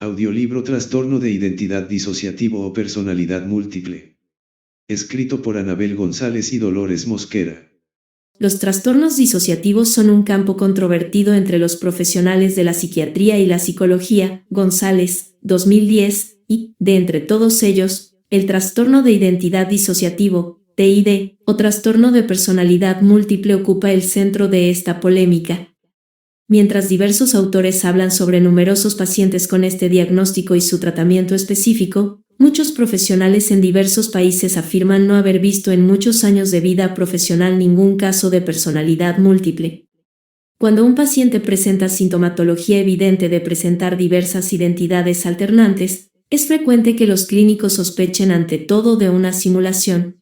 Audiolibro Trastorno de identidad disociativo o personalidad múltiple. Escrito por Anabel González y Dolores Mosquera. Los trastornos disociativos son un campo controvertido entre los profesionales de la psiquiatría y la psicología. González, 2010, y, de entre todos ellos, el trastorno de identidad disociativo, TID, o trastorno de personalidad múltiple ocupa el centro de esta polémica. Mientras diversos autores hablan sobre numerosos pacientes con este diagnóstico y su tratamiento específico, muchos profesionales en diversos países afirman no haber visto en muchos años de vida profesional ningún caso de personalidad múltiple. Cuando un paciente presenta sintomatología evidente de presentar diversas identidades alternantes, es frecuente que los clínicos sospechen ante todo de una simulación.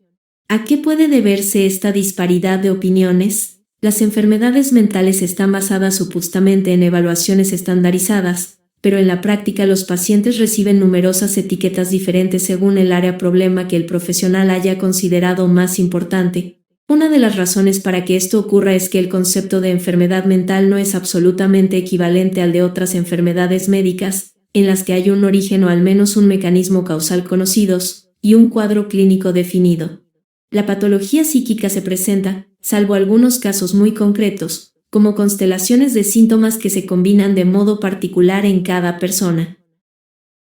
¿A qué puede deberse esta disparidad de opiniones? Las enfermedades mentales están basadas supuestamente en evaluaciones estandarizadas, pero en la práctica los pacientes reciben numerosas etiquetas diferentes según el área problema que el profesional haya considerado más importante. Una de las razones para que esto ocurra es que el concepto de enfermedad mental no es absolutamente equivalente al de otras enfermedades médicas, en las que hay un origen o al menos un mecanismo causal conocidos, y un cuadro clínico definido. La patología psíquica se presenta, salvo algunos casos muy concretos, como constelaciones de síntomas que se combinan de modo particular en cada persona.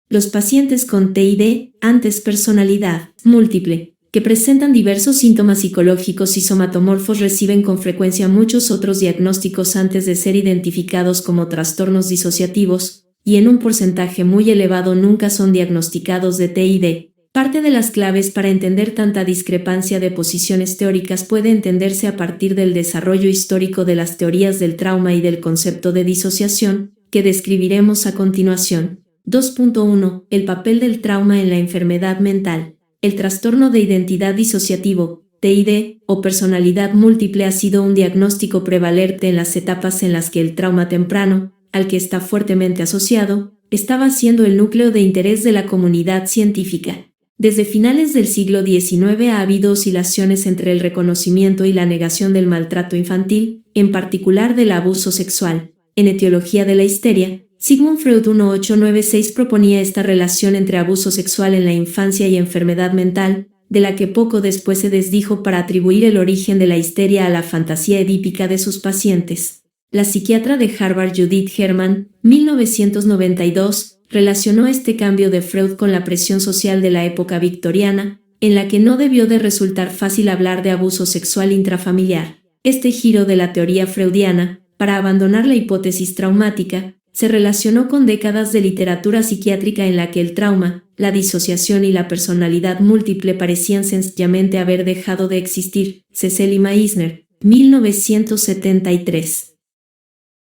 Los pacientes con TID, antes personalidad múltiple, que presentan diversos síntomas psicológicos y somatomorfos reciben con frecuencia muchos otros diagnósticos antes de ser identificados como trastornos disociativos, y en un porcentaje muy elevado nunca son diagnosticados de TID. Parte de las claves para entender tanta discrepancia de posiciones teóricas puede entenderse a partir del desarrollo histórico de las teorías del trauma y del concepto de disociación, que describiremos a continuación. 2.1. El papel del trauma en la enfermedad mental. El trastorno de identidad disociativo, TID, o personalidad múltiple ha sido un diagnóstico prevalente en las etapas en las que el trauma temprano, al que está fuertemente asociado, estaba siendo el núcleo de interés de la comunidad científica. Desde finales del siglo XIX ha habido oscilaciones entre el reconocimiento y la negación del maltrato infantil, en particular del abuso sexual. En Etiología de la histeria, Sigmund Freud 1896 proponía esta relación entre abuso sexual en la infancia y enfermedad mental, de la que poco después se desdijo para atribuir el origen de la histeria a la fantasía edípica de sus pacientes. La psiquiatra de Harvard Judith Herman, 1992, relacionó este cambio de Freud con la presión social de la época victoriana, en la que no debió de resultar fácil hablar de abuso sexual intrafamiliar. Este giro de la teoría freudiana, para abandonar la hipótesis traumática, se relacionó con décadas de literatura psiquiátrica en la que el trauma, la disociación y la personalidad múltiple parecían sencillamente haber dejado de existir. Cecily Meissner, 1973.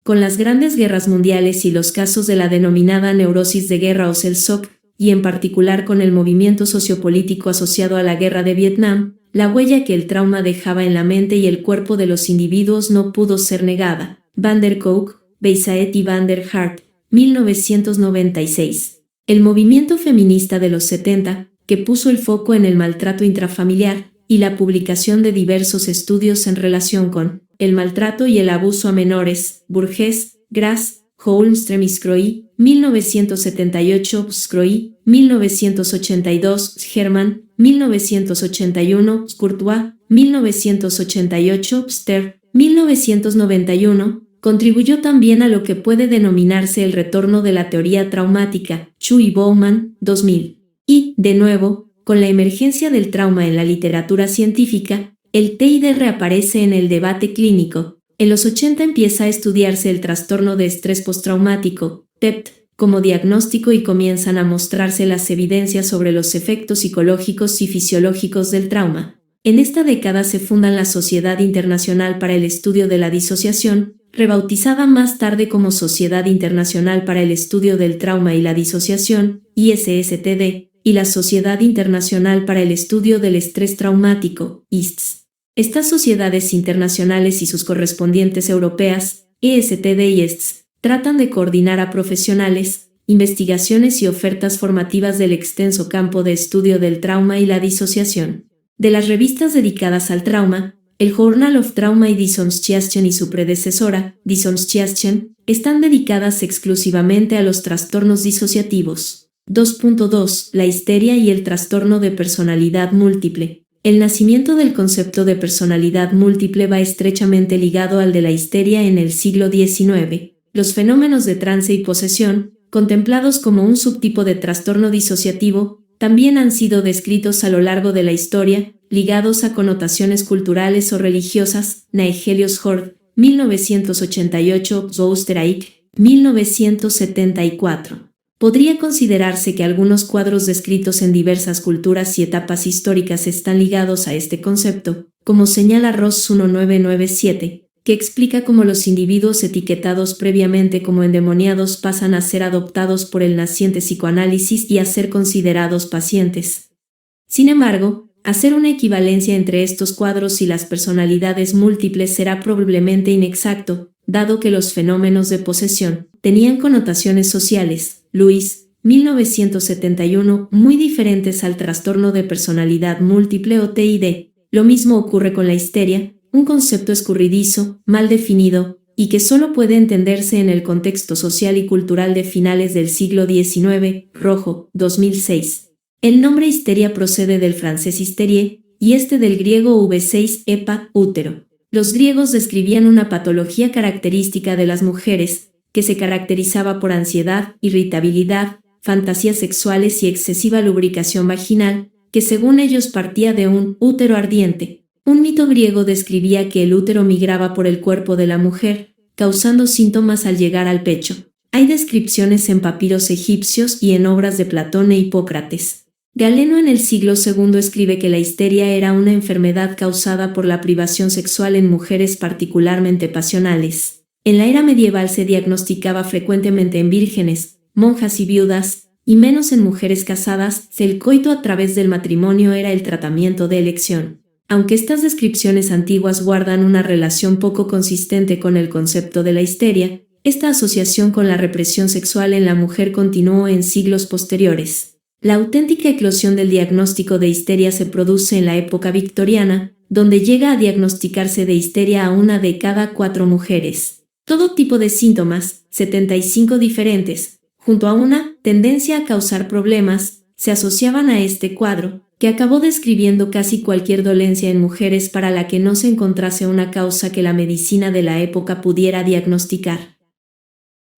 Con las grandes guerras mundiales y los casos de la denominada neurosis de guerra o cell shock, y en particular con el movimiento sociopolítico asociado a la guerra de Vietnam, la huella que el trauma dejaba en la mente y el cuerpo de los individuos no pudo ser negada. Van der Kolk, Beisaet y Van der Hart, 1996. El movimiento feminista de los 70, que puso el foco en el maltrato intrafamiliar, y la publicación de diversos estudios en relación con el maltrato y el abuso a menores, Burgess, Grass, Holmström y Scroy, 1978, Scroy, 1982, Herman, 1981, Courtois, 1988, Ster, 1991, contribuyó también a lo que puede denominarse el retorno de la teoría traumática, Chu y Bowman, 2000. Y, de nuevo, con la emergencia del trauma en la literatura científica, el TID reaparece en el debate clínico. En los 80 empieza a estudiarse el trastorno de estrés postraumático, TEPT, como diagnóstico y comienzan a mostrarse las evidencias sobre los efectos psicológicos y fisiológicos del trauma. En esta década se funda la Sociedad Internacional para el Estudio de la Disociación, rebautizada más tarde como Sociedad Internacional para el Estudio del Trauma y la Disociación, ISSTD, y la Sociedad Internacional para el Estudio del Estrés Traumático, ISTS. Estas sociedades internacionales y sus correspondientes europeas, ESTD y ESTS, tratan de coordinar a profesionales, investigaciones y ofertas formativas del extenso campo de estudio del trauma y la disociación. De las revistas dedicadas al trauma, El Journal of Trauma and Dissociation y su predecesora, Dissociation, están dedicadas exclusivamente a los trastornos disociativos. 2.2. La histeria y el trastorno de personalidad múltiple. El nacimiento del concepto de personalidad múltiple va estrechamente ligado al de la histeria en el siglo XIX. Los fenómenos de trance y posesión, contemplados como un subtipo de trastorno disociativo, también han sido descritos a lo largo de la historia, ligados a connotaciones culturales o religiosas. Naegelius Hort, 1988, Oosterijk, 1974. Podría considerarse que algunos cuadros descritos en diversas culturas y etapas históricas están ligados a este concepto, como señala Ross 1997, que explica cómo los individuos etiquetados previamente como endemoniados pasan a ser adoptados por el naciente psicoanálisis y a ser considerados pacientes. Sin embargo, hacer una equivalencia entre estos cuadros y las personalidades múltiples será probablemente inexacto, dado que los fenómenos de posesión tenían connotaciones sociales, Luis, 1971, muy diferentes al trastorno de personalidad múltiple o TID. Lo mismo ocurre con la histeria, un concepto escurridizo, mal definido, y que solo puede entenderse en el contexto social y cultural de finales del siglo XIX. Rojo, 2006. El nombre histeria procede del francés hysterie, y del griego V6, epa, útero. Los griegos describían una patología característica de las mujeres, que se caracterizaba por ansiedad, irritabilidad, fantasías sexuales y excesiva lubricación vaginal, que según ellos partía de un útero ardiente. Un mito griego describía que el útero migraba por el cuerpo de la mujer, causando síntomas al llegar al pecho. Hay descripciones en papiros egipcios y en obras de Platón e Hipócrates. Galeno en el siglo II escribe que la histeria era una enfermedad causada por la privación sexual en mujeres particularmente pasionales. En la era medieval se diagnosticaba frecuentemente en vírgenes, monjas y viudas, y menos en mujeres casadas. El coito a través del matrimonio era el tratamiento de elección. Aunque estas descripciones antiguas guardan una relación poco consistente con el concepto de la histeria, esta asociación con la represión sexual en la mujer continuó en siglos posteriores. La auténtica eclosión del diagnóstico de histeria se produce en la época victoriana, donde llega a diagnosticarse de histeria a 1 de cada 4 mujeres. Todo tipo de síntomas, 75 diferentes, junto a una tendencia a causar problemas, se asociaban a este cuadro, que acabó describiendo casi cualquier dolencia en mujeres para la que no se encontrase una causa que la medicina de la época pudiera diagnosticar.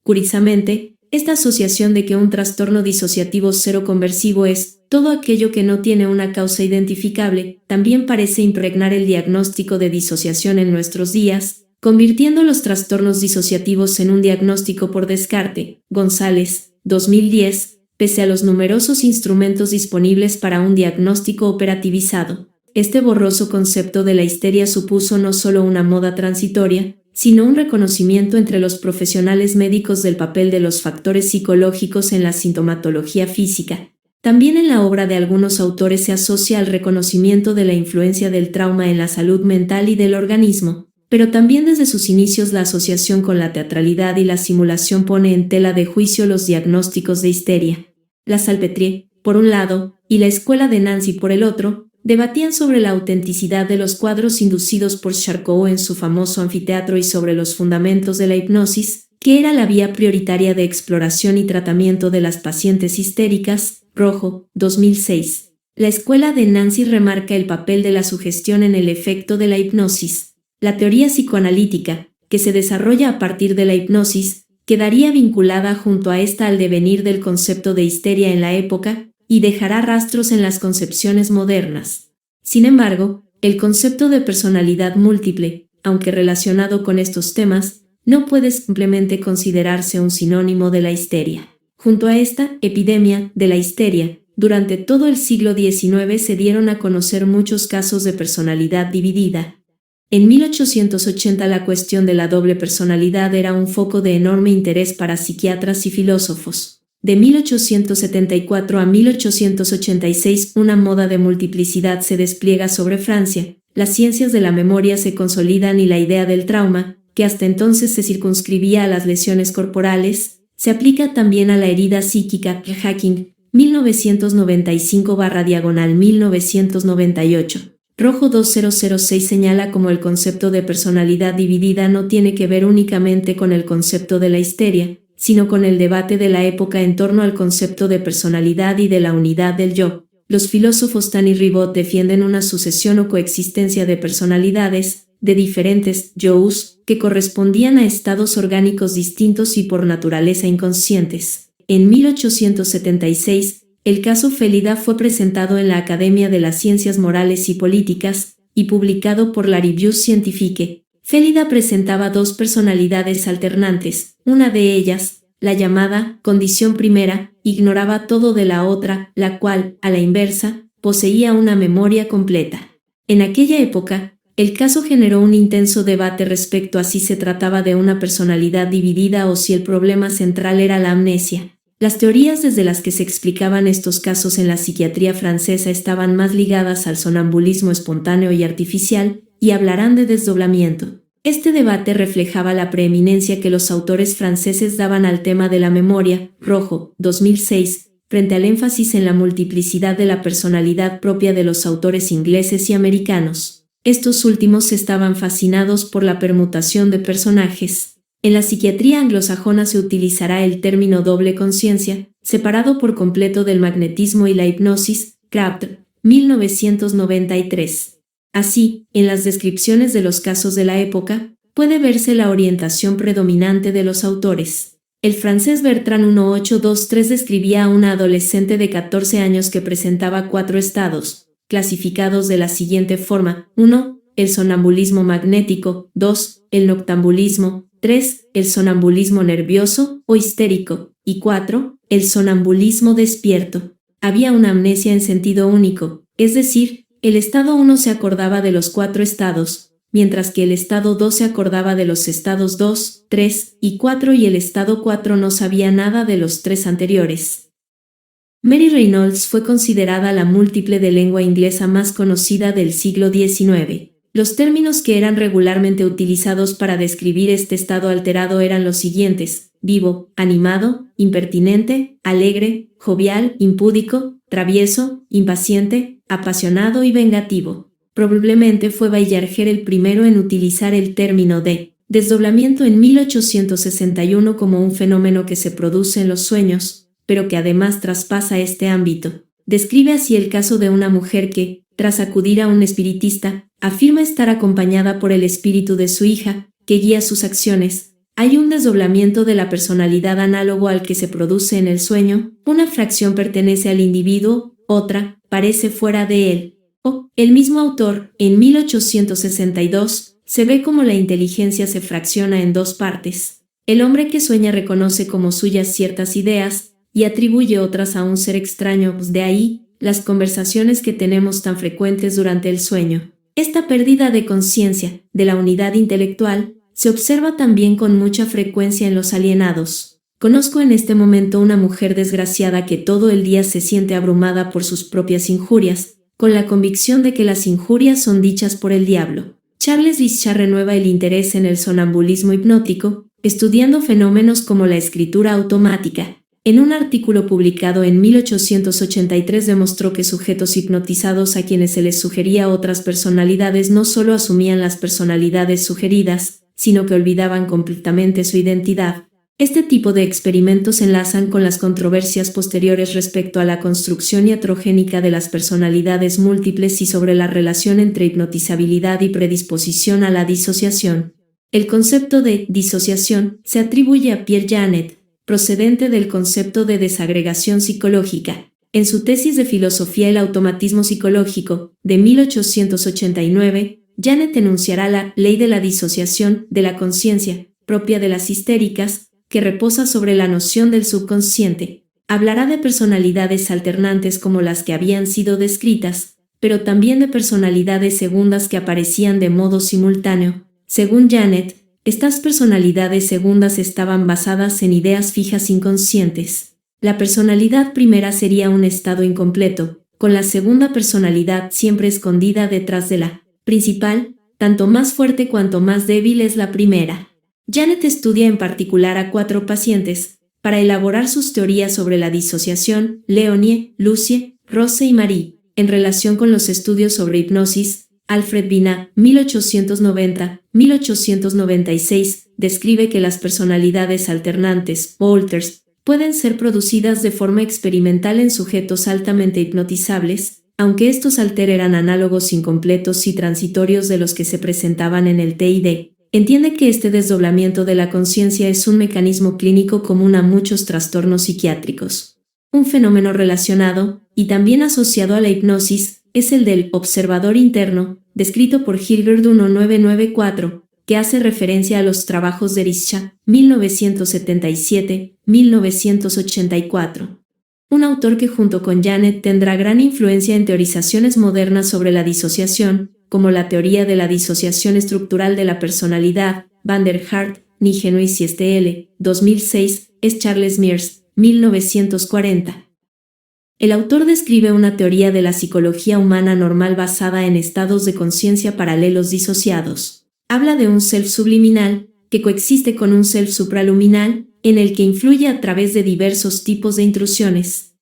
Curiosamente, esta asociación de que un trastorno disociativo seroconversivo es todo aquello que no tiene una causa identificable, también parece impregnar el diagnóstico de disociación en nuestros días, convirtiendo los trastornos disociativos en un diagnóstico por descarte. González, 2010, pese a los numerosos instrumentos disponibles para un diagnóstico operativizado. Este borroso concepto de la histeria supuso no solo una moda transitoria, sino un reconocimiento entre los profesionales médicos del papel de los factores psicológicos en la sintomatología física. También en la obra de algunos autores se asocia al reconocimiento de la influencia del trauma en la salud mental y del organismo, pero también desde sus inicios la asociación con la teatralidad y la simulación pone en tela de juicio los diagnósticos de histeria. La Salpêtrière, por un lado, y la escuela de Nancy por el otro, debatían sobre la autenticidad de los cuadros inducidos por Charcot en su famoso anfiteatro y sobre los fundamentos de la hipnosis, que era la vía prioritaria de exploración y tratamiento de las pacientes histéricas. Rojo, 2006. La escuela de Nancy remarca el papel de la sugestión en el efecto de la hipnosis. La teoría psicoanalítica, que se desarrolla a partir de la hipnosis, quedaría vinculada junto a esta al devenir del concepto de histeria en la época, y dejará rastros en las concepciones modernas. Sin embargo, el concepto de personalidad múltiple, aunque relacionado con estos temas, no puede simplemente considerarse un sinónimo de la histeria. Junto a esta epidemia de la histeria, durante todo el siglo XIX se dieron a conocer muchos casos de personalidad dividida. En 1880 la cuestión de la doble personalidad era un foco de enorme interés para psiquiatras y filósofos. De 1874 a 1886 una moda de multiplicidad se despliega sobre Francia, las ciencias de la memoria se consolidan y la idea del trauma, que hasta entonces se circunscribía a las lesiones corporales, se aplica también a la herida psíquica. Hacking, 1995/1998. Rojo 2006 señala cómo el concepto de personalidad dividida no tiene que ver únicamente con el concepto de la histeria, sino con el debate de la época en torno al concepto de personalidad y de la unidad del yo. Los filósofos Tan y Ribot defienden una sucesión o coexistencia de personalidades, de diferentes yous, que correspondían a estados orgánicos distintos y por naturaleza inconscientes. En 1876, el caso Félida fue presentado en la Academia de las Ciencias Morales y Políticas, y publicado por la Revue Scientifique. Félida presentaba dos personalidades alternantes, una de ellas, la llamada condición primera, ignoraba todo de la otra, la cual, a la inversa, poseía una memoria completa. En aquella época, el caso generó un intenso debate respecto a si se trataba de una personalidad dividida o si el problema central era la amnesia. Las teorías desde las que se explicaban estos casos en la psiquiatría francesa estaban más ligadas al sonambulismo espontáneo y artificial, y hablarán de desdoblamiento. Este debate reflejaba la preeminencia que los autores franceses daban al tema de la memoria, Rojo, 2006, frente al énfasis en la multiplicidad de la personalidad propia de los autores ingleses y americanos. Estos últimos estaban fascinados por la permutación de personajes. En la psiquiatría anglosajona se utilizará el término doble conciencia, separado por completo del magnetismo y la hipnosis, Kraft, 1993. Así, en las descripciones de los casos de la época, puede verse la orientación predominante de los autores. El francés Bertrand 1823 describía a una adolescente de 14 años que presentaba 4 estados, clasificados de la siguiente forma: 1. El sonambulismo magnético, 2. El noctambulismo, 3. El sonambulismo nervioso o histérico, y 4. El sonambulismo despierto. Había una amnesia en sentido único, es decir, el estado 1 se acordaba de los 4 estados, mientras que el estado 2 se acordaba de los estados 2, 3 y 4 y el estado 4 no sabía nada de los 3 anteriores. Mary Reynolds fue considerada la múltiple de lengua inglesa más conocida del siglo XIX. Los términos que eran regularmente utilizados para describir este estado alterado eran los siguientes: vivo, animado, impertinente, alegre, jovial, impúdico, travieso, impaciente, apasionado y vengativo. Probablemente fue Baillarger el primero en utilizar el término de desdoblamiento en 1861 como un fenómeno que se produce en los sueños, pero que además traspasa este ámbito. Describe así el caso de una mujer que, tras acudir a un espiritista, afirma estar acompañada por el espíritu de su hija, que guía sus acciones. Hay un desdoblamiento de la personalidad análogo al que se produce en el sueño, una fracción pertenece al individuo, otra parece fuera de él. El mismo autor, en 1862, se ve como la inteligencia se fracciona en 2 partes. El hombre que sueña reconoce como suyas ciertas ideas y atribuye otras a un ser extraño, de ahí las conversaciones que tenemos tan frecuentes durante el sueño. Esta pérdida de conciencia, de la unidad intelectual, se observa también con mucha frecuencia en los alienados. Conozco en este momento una mujer desgraciada que todo el día se siente abrumada por sus propias injurias, con la convicción de que las injurias son dichas por el diablo. Charles Bichat renueva el interés en el sonambulismo hipnótico, estudiando fenómenos como la escritura automática. En un artículo publicado en 1883 demostró que sujetos hipnotizados a quienes se les sugería otras personalidades no solo asumían las personalidades sugeridas, sino que olvidaban completamente su identidad. Este tipo de experimentos se enlazan con las controversias posteriores respecto a la construcción iatrogénica de las personalidades múltiples y sobre la relación entre hipnotizabilidad y predisposición a la disociación. El concepto de disociación se atribuye a Pierre Janet, procedente del concepto de desagregación psicológica. En su tesis de filosofía El automatismo psicológico, de 1889, Janet enunciará la ley de la disociación de la conciencia, propia de las histéricas, que reposa sobre la noción del subconsciente. Hablará de personalidades alternantes como las que habían sido descritas, pero también de personalidades segundas que aparecían de modo simultáneo. Según Janet, estas personalidades segundas estaban basadas en ideas fijas inconscientes. La personalidad primera sería un estado incompleto, con la segunda personalidad siempre escondida detrás de la principal, tanto más fuerte cuanto más débil es la primera. Janet estudia en particular a 4 pacientes, para elaborar sus teorías sobre la disociación: Leonie, Lucie, Rose y Marie. En relación con los estudios sobre hipnosis, Alfred Binet, 1890-1896, describe que las personalidades alternantes, o alters, pueden ser producidas de forma experimental en sujetos altamente hipnotizables, aunque estos alter eran análogos incompletos y transitorios de los que se presentaban en el TID. Entiende que este desdoblamiento de la conciencia es un mecanismo clínico común a muchos trastornos psiquiátricos. Un fenómeno relacionado, y también asociado a la hipnosis, es el del observador interno, descrito por Hilgard 1994, que hace referencia a los trabajos de Rischa, 1977-1984. Un autor que junto con Janet tendrá gran influencia en teorizaciones modernas sobre la disociación, como la teoría de la disociación estructural de la personalidad, Van der Hart, Nigenois y Stl., 2006, es Charles Mears, 1940. El autor describe una teoría de la psicología humana normal basada en estados de conciencia paralelos disociados. Habla de un self subliminal, que coexiste con un self supraluminal, en el que influye a través de diversos tipos de intrusiones.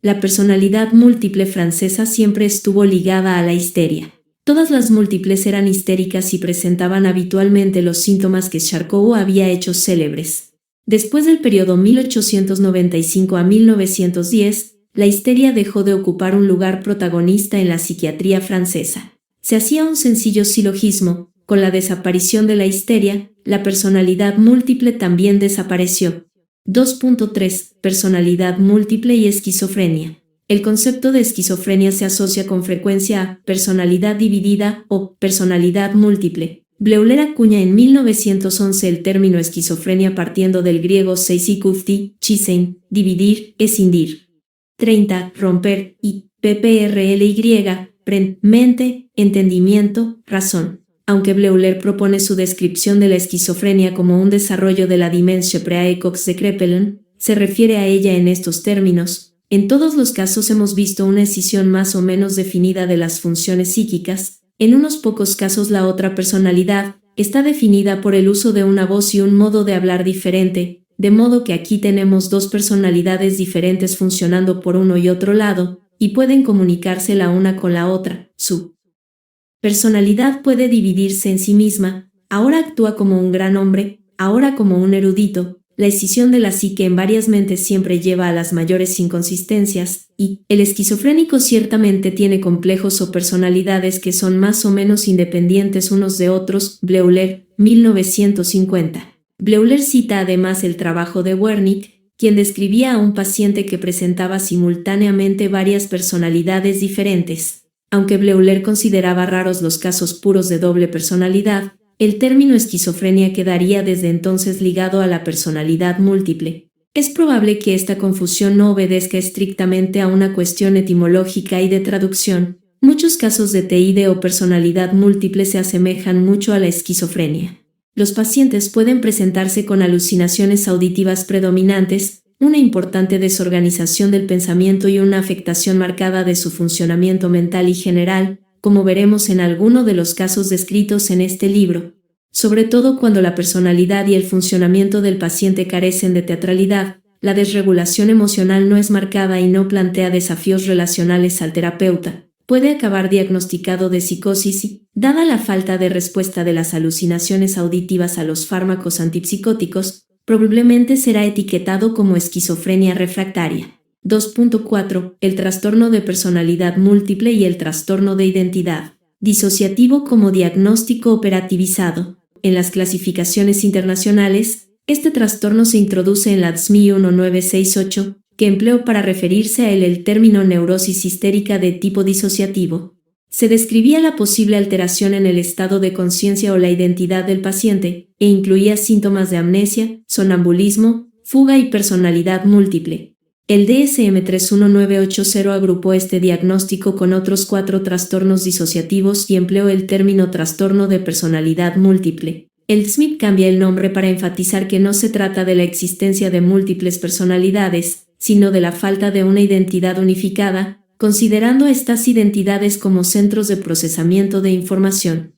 La personalidad múltiple francesa siempre estuvo ligada a la histeria. Todas las múltiples eran histéricas y presentaban habitualmente los síntomas que Charcot había hecho célebres. Después del periodo 1895 a 1910, la histeria dejó de ocupar un lugar protagonista en la psiquiatría francesa. Se hacía un sencillo silogismo: con la desaparición de la histeria, la personalidad múltiple también desapareció. 2.3. Personalidad múltiple y esquizofrenia. El concepto de esquizofrenia se asocia con frecuencia a personalidad dividida o personalidad múltiple. Bleuler acuña en 1911 el término esquizofrenia partiendo del griego seisikufti, chisein, dividir, escindir. 30. Romper, y PPRLY, mente, entendimiento, razón. Aunque Bleuler propone su descripción de la esquizofrenia como un desarrollo de la Dementia praecox de Kraepelin, se refiere a ella en estos términos. En todos los casos hemos visto una escisión más o menos definida de las funciones psíquicas. En unos pocos casos la otra personalidad está definida por el uso de una voz y un modo de hablar diferente, de modo que aquí tenemos dos personalidades diferentes funcionando por uno y otro lado, y pueden comunicarse la una con la otra. Su personalidad puede dividirse en sí misma: ahora actúa como un gran hombre, ahora como un erudito. La escisión de la psique en varias mentes siempre lleva a las mayores inconsistencias, y el esquizofrénico ciertamente tiene complejos o personalidades que son más o menos independientes unos de otros. Bleuler, 1950. Bleuler cita además el trabajo de Wernicke, quien describía a un paciente que presentaba simultáneamente varias personalidades diferentes. Aunque Bleuler consideraba raros los casos puros de doble personalidad, el término esquizofrenia quedaría desde entonces ligado a la personalidad múltiple. Es probable que esta confusión no obedezca estrictamente a una cuestión etimológica y de traducción. Muchos casos de TID o personalidad múltiple se asemejan mucho a la esquizofrenia. Los pacientes pueden presentarse con alucinaciones auditivas predominantes, una importante desorganización del pensamiento y una afectación marcada de su funcionamiento mental y general, como veremos en alguno de los casos descritos en este libro, sobre todo cuando la personalidad y el funcionamiento del paciente carecen de teatralidad. La desregulación emocional no es marcada y no plantea desafíos relacionales al terapeuta. Puede acabar diagnosticado de psicosis y, dada la falta de respuesta de las alucinaciones auditivas a los fármacos antipsicóticos, probablemente será etiquetado como esquizofrenia refractaria. 2.4. El trastorno de personalidad múltiple y el trastorno de identidad disociativo como diagnóstico operativizado. En las clasificaciones internacionales, este trastorno se introduce en la DSM 1968, que empleó para referirse a él el término neurosis histérica de tipo disociativo. Se describía la posible alteración en el estado de conciencia o la identidad del paciente, e incluía síntomas de amnesia, sonambulismo, fuga y personalidad múltiple. El DSM-31980 agrupó este diagnóstico con otros 4 trastornos disociativos y empleó el término trastorno de personalidad múltiple. El DSM cambia el nombre para enfatizar que no se trata de la existencia de múltiples personalidades, sino de la falta de una identidad unificada, considerando estas identidades como centros de procesamiento de información.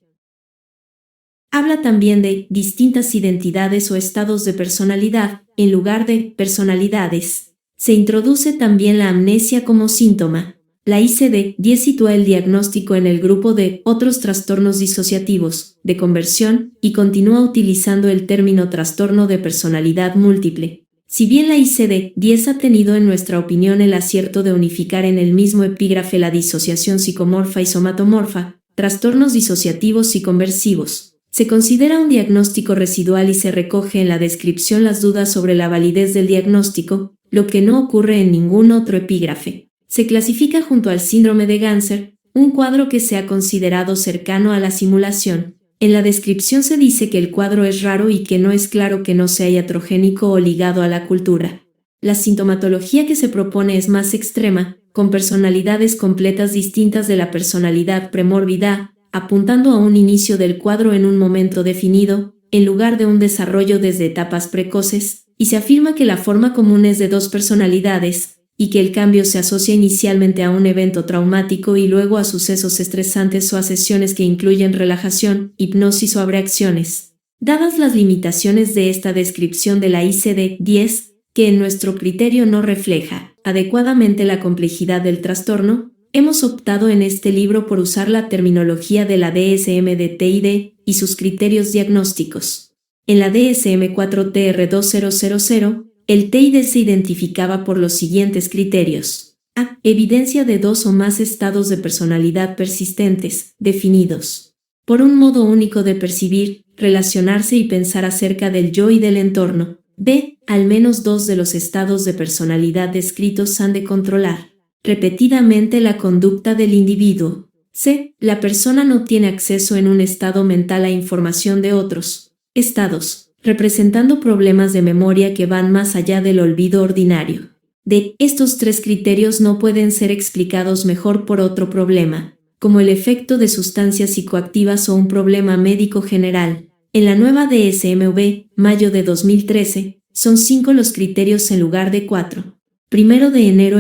Habla también de distintas identidades o estados de personalidad, en lugar de personalidades. Se introduce también la amnesia como síntoma. La ICD-10 sitúa el diagnóstico en el grupo de otros trastornos disociativos, de conversión, y continúa utilizando el término trastorno de personalidad múltiple. Si bien la ICD-10 ha tenido en nuestra opinión el acierto de unificar en el mismo epígrafe la disociación psicomorfa y somatomorfa, trastornos disociativos y conversivos, se considera un diagnóstico residual y se recoge en la descripción las dudas sobre la validez del diagnóstico, lo que no ocurre en ningún otro epígrafe. Se clasifica junto al síndrome de Ganser, un cuadro que se ha considerado cercano a la simulación. En la descripción se dice que el cuadro es raro y que no es claro que no sea iatrogénico o ligado a la cultura. La sintomatología que se propone es más extrema, con personalidades completas distintas de la personalidad premórbida, apuntando a un inicio del cuadro en un momento definido, en lugar de un desarrollo desde etapas precoces, y se afirma que la forma común es de dos personalidades, y que el cambio se asocia inicialmente a un evento traumático y luego a sucesos estresantes o a sesiones que incluyen relajación, hipnosis o abreacciones. Dadas las limitaciones de esta descripción de la ICD-10, que en nuestro criterio no refleja adecuadamente la complejidad del trastorno, hemos optado en este libro por usar la terminología de la DSM-TID y sus criterios diagnósticos. En la DSM-4TR2000, el TID se identificaba por los siguientes criterios. A. Evidencia de dos o más estados de personalidad persistentes, definidos por un modo único de percibir, relacionarse y pensar acerca del yo y del entorno. B. Al menos dos de los estados de personalidad descritos han de controlar repetidamente la conducta del individuo. C. La persona no tiene acceso en un estado mental a información de otros estados, representando problemas de memoria que van más allá del olvido ordinario. D. Estos tres criterios no pueden ser explicados mejor por otro problema, como el efecto de sustancias psicoactivas o un problema médico general. En la nueva DSM-V, mayo de 2013, son 5 los criterios en lugar de 4. 1 de enero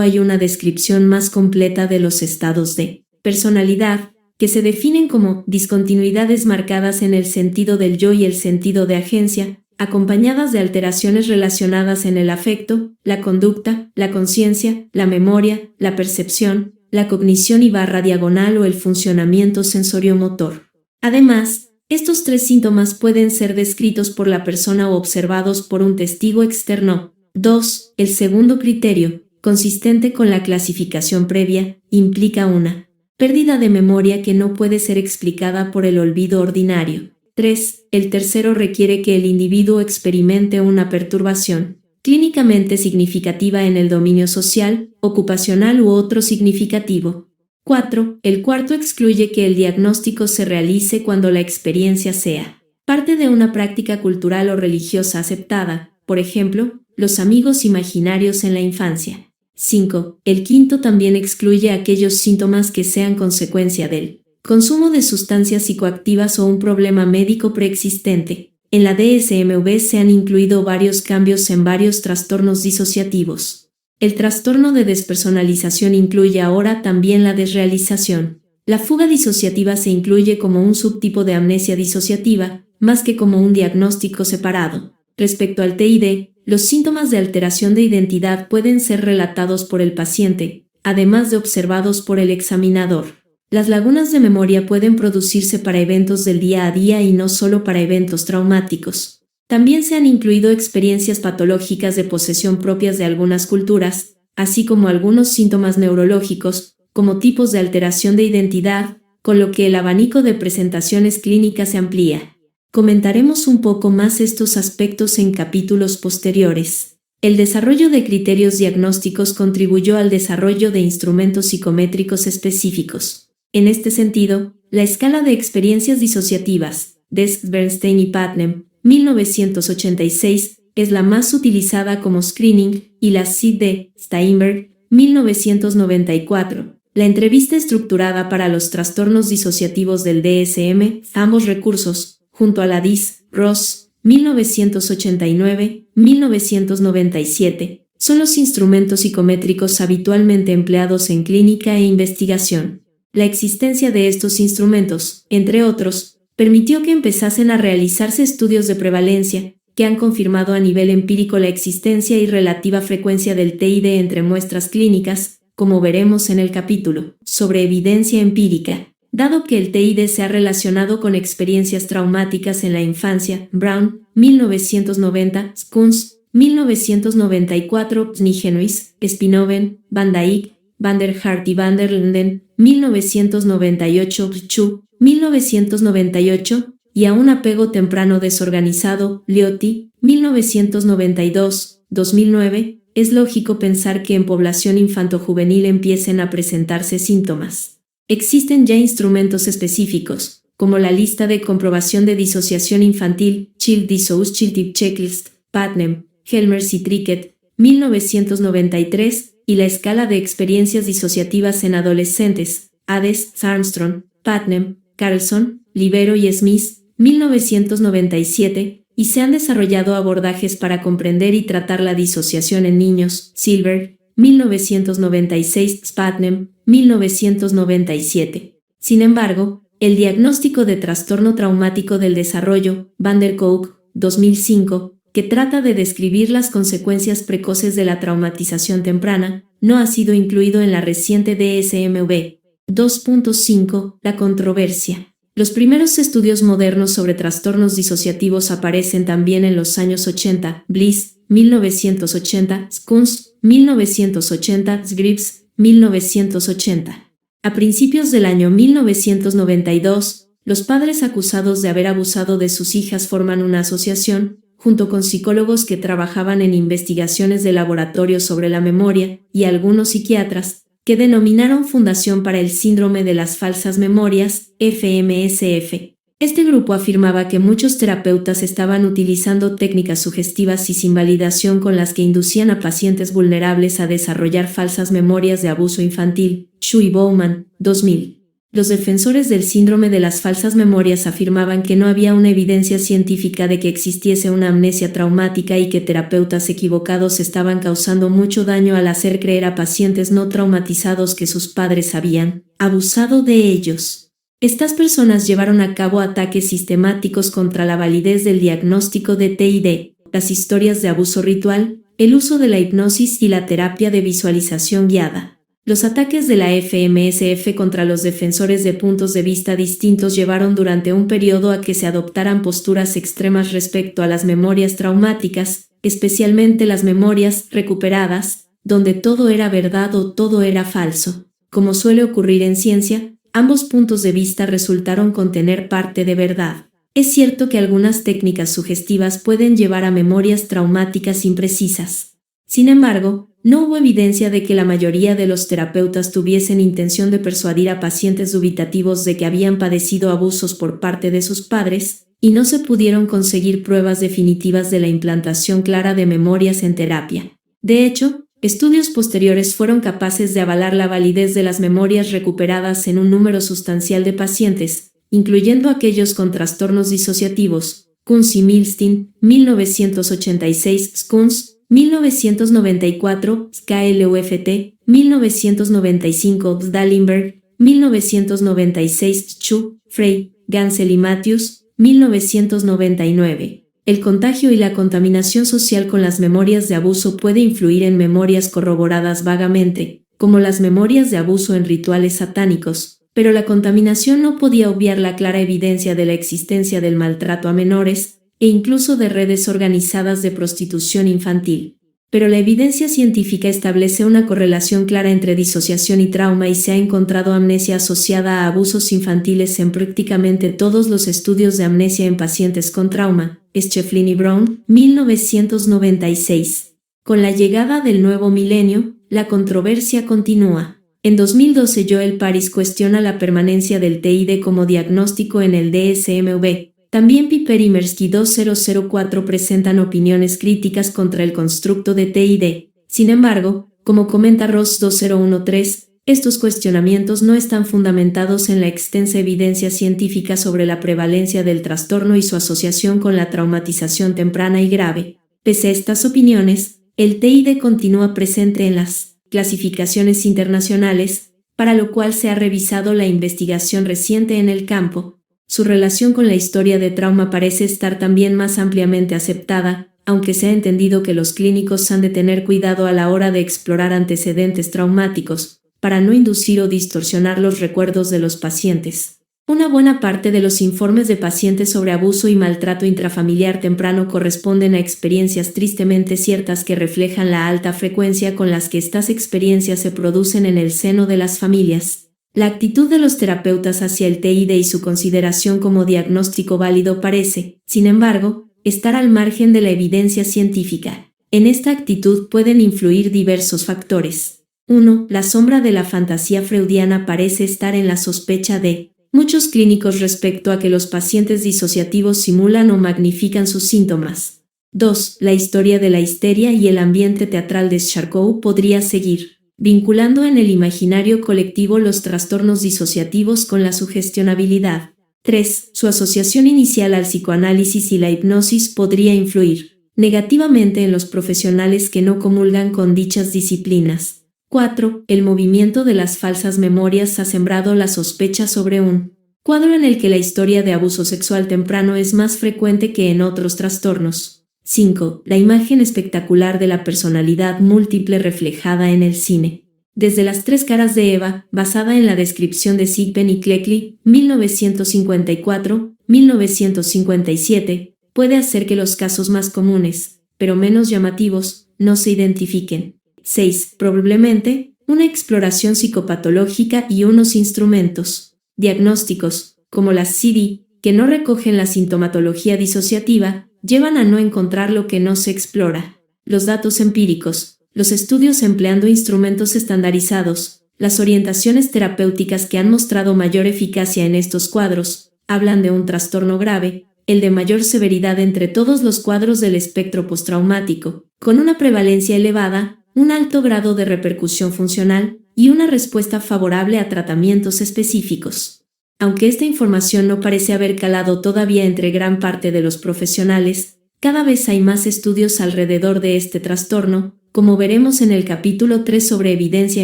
hay una descripción más completa de los estados de personalidad, que se definen como discontinuidades marcadas en el sentido del yo y el sentido de agencia, acompañadas de alteraciones relacionadas en el afecto, la conducta, la conciencia, la memoria, la percepción, la cognición y /diagonal o el funcionamiento sensoriomotor. Además, estos 3 síntomas pueden ser descritos por la persona o observados por un testigo externo. 2. El segundo criterio, consistente con la clasificación previa, implica una pérdida de memoria que no puede ser explicada por el olvido ordinario. 3. El tercero requiere que el individuo experimente una perturbación clínicamente significativa en el dominio social, ocupacional u otro significativo. 4. El cuarto excluye que el diagnóstico se realice cuando la experiencia sea parte de una práctica cultural o religiosa aceptada, por ejemplo, los amigos imaginarios en la infancia. 5. El quinto también excluye aquellos síntomas que sean consecuencia del consumo de sustancias psicoactivas o un problema médico preexistente. En la DSM-V se han incluido varios cambios en varios trastornos disociativos. El trastorno de despersonalización incluye ahora también la desrealización. La fuga disociativa se incluye como un subtipo de amnesia disociativa, más que como un diagnóstico separado. Respecto al TID, los síntomas de alteración de identidad pueden ser relatados por el paciente, además de observados por el examinador. Las lagunas de memoria pueden producirse para eventos del día a día y no solo para eventos traumáticos. También se han incluido experiencias patológicas de posesión propias de algunas culturas, así como algunos síntomas neurológicos, como tipos de alteración de identidad, con lo que el abanico de presentaciones clínicas se amplía. Comentaremos un poco más estos aspectos en capítulos posteriores. El desarrollo de criterios diagnósticos contribuyó al desarrollo de instrumentos psicométricos específicos. En este sentido, la escala de experiencias disociativas, de Bernstein y Putnam, 1986, es la más utilizada como screening, y la SID de Steinberg, 1994. La entrevista estructurada para los trastornos disociativos del DSM, ambos recursos, junto a la DIS, Ross, 1989, 1997, son los instrumentos psicométricos habitualmente empleados en clínica e investigación. La existencia de estos instrumentos, entre otros, permitió que empezasen a realizarse estudios de prevalencia, que han confirmado a nivel empírico la existencia y relativa frecuencia del TID entre muestras clínicas, como veremos en el capítulo sobre evidencia empírica. Dado que el TID se ha relacionado con experiencias traumáticas en la infancia, Brown, 1990, Kunz, 1994, Nigenois, Spinoven, Van Dijk, Van der Hart y Van der Linden, 1998, Chu, 1998, y a un apego temprano desorganizado, Liotti, 1992, 2009, es lógico pensar que en población infantojuvenil empiecen a presentarse síntomas. Existen ya instrumentos específicos, como la lista de comprobación de disociación infantil, Child Dissociative Checklist, Putnam, Helmers y Trickett, 1993, y la escala de experiencias disociativas en adolescentes, Hades, Armstrong, Putnam, Carlson, Libero y Smith, 1997, y se han desarrollado abordajes para comprender y tratar la disociación en niños, Silver, 1996, Putnam, 1997. Sin embargo, el diagnóstico de trastorno traumático del desarrollo, Van der Kolk, 2005, que trata de describir las consecuencias precoces de la traumatización temprana, no ha sido incluido en la reciente DSM-V. 2.5. La controversia. Los primeros estudios modernos sobre trastornos disociativos aparecen también en los años 80, Bliss, 1980, Kunz, 1980, Scripps, 1980. A principios del año 1992, los padres acusados de haber abusado de sus hijas forman una asociación, junto con psicólogos que trabajaban en investigaciones de laboratorio sobre la memoria, y algunos psiquiatras, que denominaron Fundación para el Síndrome de las Falsas Memorias, FMSF. Este grupo afirmaba que muchos terapeutas estaban utilizando técnicas sugestivas y sin validación con las que inducían a pacientes vulnerables a desarrollar falsas memorias de abuso infantil. Xu y Bowman, 2000. Los defensores del síndrome de las falsas memorias afirmaban que no había una evidencia científica de que existiese una amnesia traumática y que terapeutas equivocados estaban causando mucho daño al hacer creer a pacientes no traumatizados que sus padres habían abusado de ellos. Estas personas llevaron a cabo ataques sistemáticos contra la validez del diagnóstico de TID, las historias de abuso ritual, el uso de la hipnosis y la terapia de visualización guiada. Los ataques de la FMSF contra los defensores de puntos de vista distintos llevaron durante un periodo a que se adoptaran posturas extremas respecto a las memorias traumáticas, especialmente las memorias recuperadas, donde todo era verdad o todo era falso. Como suele ocurrir en ciencia, ambos puntos de vista resultaron contener parte de verdad. Es cierto que algunas técnicas sugestivas pueden llevar a memorias traumáticas imprecisas. Sin embargo, no hubo evidencia de que la mayoría de los terapeutas tuviesen intención de persuadir a pacientes dubitativos de que habían padecido abusos por parte de sus padres, y no se pudieron conseguir pruebas definitivas de la implantación clara de memorias en terapia. De hecho, estudios posteriores fueron capaces de avalar la validez de las memorias recuperadas en un número sustancial de pacientes, incluyendo aquellos con trastornos disociativos. Kunz y Milstein, 1986, Kunz, 1994, KLUFT, 1995, Dallenberg, 1996, Chu, Frey, Gansel y Matthews, 1999. El contagio y la contaminación social con las memorias de abuso puede influir en memorias corroboradas vagamente, como las memorias de abuso en rituales satánicos, pero la contaminación no podía obviar la clara evidencia de la existencia del maltrato a menores, e incluso de redes organizadas de prostitución infantil. Pero la evidencia científica establece una correlación clara entre disociación y trauma y se ha encontrado amnesia asociada a abusos infantiles en prácticamente todos los estudios de amnesia en pacientes con trauma. Schefflin y Brown, 1996. Con la llegada del nuevo milenio, la controversia continúa. En 2012 Joel Paris cuestiona la permanencia del TID como diagnóstico en el DSM-V. También Piper y Mirsky 2004 presentan opiniones críticas contra el constructo de TID. Sin embargo, como comenta Ross 2013, estos cuestionamientos no están fundamentados en la extensa evidencia científica sobre la prevalencia del trastorno y su asociación con la traumatización temprana y grave. Pese a estas opiniones, el TID continúa presente en las clasificaciones internacionales, para lo cual se ha revisado la investigación reciente en el campo. Su relación con la historia de trauma parece estar también más ampliamente aceptada, aunque se ha entendido que los clínicos han de tener cuidado a la hora de explorar antecedentes traumáticos, para no inducir o distorsionar los recuerdos de los pacientes. Una buena parte de los informes de pacientes sobre abuso y maltrato intrafamiliar temprano corresponden a experiencias tristemente ciertas que reflejan la alta frecuencia con las que estas experiencias se producen en el seno de las familias. La actitud de los terapeutas hacia el TID y su consideración como diagnóstico válido parece, sin embargo, estar al margen de la evidencia científica. En esta actitud pueden influir diversos factores. 1. La sombra de la fantasía freudiana parece estar en la sospecha de muchos clínicos respecto a que los pacientes disociativos simulan o magnifican sus síntomas. 2. La historia de la histeria y el ambiente teatral de Charcot podría seguir, vinculando en el imaginario colectivo los trastornos disociativos con la sugestionabilidad. 3. Su asociación inicial al psicoanálisis y la hipnosis podría influir negativamente en los profesionales que no comulgan con dichas disciplinas. 4. El movimiento de las falsas memorias ha sembrado la sospecha sobre un cuadro en el que la historia de abuso sexual temprano es más frecuente que en otros trastornos. 5. La imagen espectacular de la personalidad múltiple reflejada en el cine. Desde Las tres caras de Eva, basada en la descripción de Sigpen y Cleckley, 1954-1957, puede hacer que los casos más comunes, pero menos llamativos, no se identifiquen. 6. Probablemente, una exploración psicopatológica y unos instrumentos diagnósticos, como las CD, que no recogen la sintomatología disociativa, llevan a no encontrar lo que no se explora. Los datos empíricos, los estudios empleando instrumentos estandarizados, las orientaciones terapéuticas que han mostrado mayor eficacia en estos cuadros, hablan de un trastorno grave, el de mayor severidad entre todos los cuadros del espectro postraumático, con una prevalencia elevada, un alto grado de repercusión funcional y una respuesta favorable a tratamientos específicos. Aunque esta información no parece haber calado todavía entre gran parte de los profesionales, cada vez hay más estudios alrededor de este trastorno, como veremos en el capítulo 3 sobre evidencia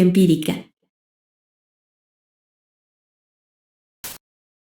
empírica.